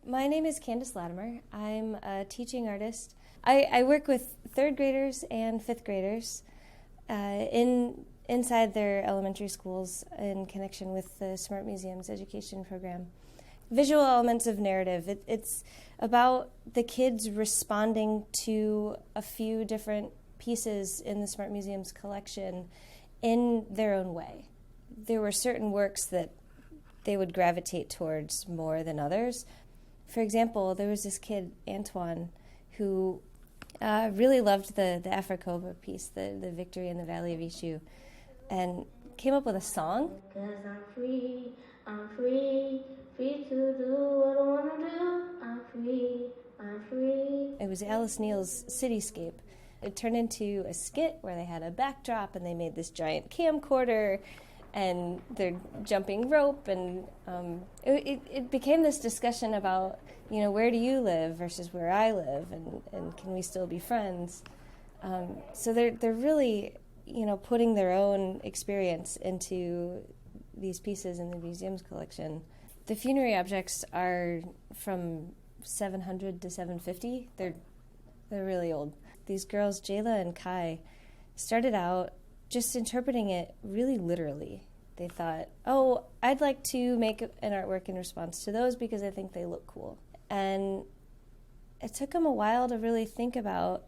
My name is Candace Latimer. I'm a teaching artist. I work with third graders and fifth graders inside their elementary schools in connection with the Smart Museums education program. Visual elements of narrative. It's about the kids responding to a few different pieces in the Smart Museums collection in their own way. There were certain works that they would gravitate towards more than others. For example, there was this kid, Antoine, who really loved the Afro-Cobra piece, the Victory in the Valley of Ishu, and came up with a song. 'Cause I'm free to do what I want to do. I'm free. It was Alice Neal's Cityscape. It turned into a skit where they had a backdrop and they made this giant camcorder and they're jumping rope, and it became this discussion about, where do you live versus where I live, and can we still be friends? So they're really, putting their own experience into these pieces in the museum's collection. The funerary objects are from 700 to 750. They're really old. These girls, Jayla and Kai, started out just interpreting it really literally. They thought, I'd like to make an artwork in response to those because I think they look cool. And it took them a while to really think about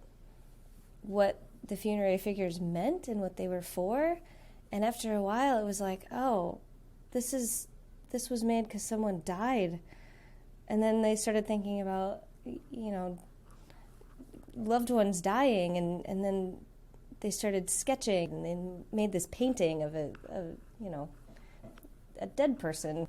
what the funerary figures meant and what they were for. And after a while, it was like, this was made because someone died. And then they started thinking about, loved ones dying, and then they started sketching, and they made this painting of a dead person.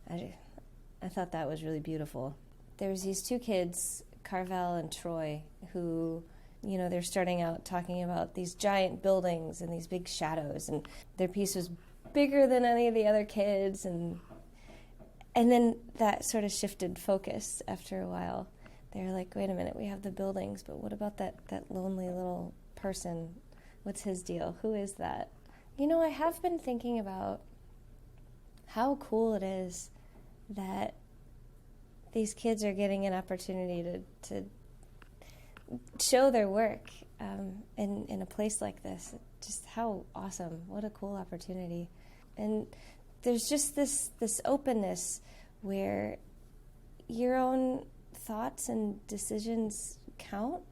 I thought that was really beautiful. There was these two kids, Carvel and Troy, who, they're starting out talking about these giant buildings and these big shadows, and their piece was bigger than any of the other kids, and then that sort of shifted focus after a while. They were like, wait a minute, we have the buildings, but what about that lonely little person? What's his deal? Who is that? I have been thinking about how cool it is that these kids are getting an opportunity to show their work in a place like this. Just how awesome. What a cool opportunity. And there's just this openness where your own thoughts and decisions count.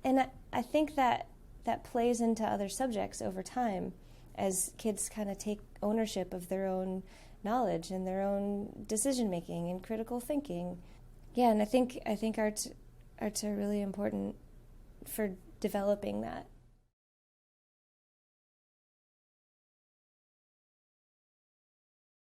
And I think that plays into other subjects over time as kids kind of take ownership of their own knowledge and their own decision making and critical thinking. Yeah, and I think arts are really important for developing that.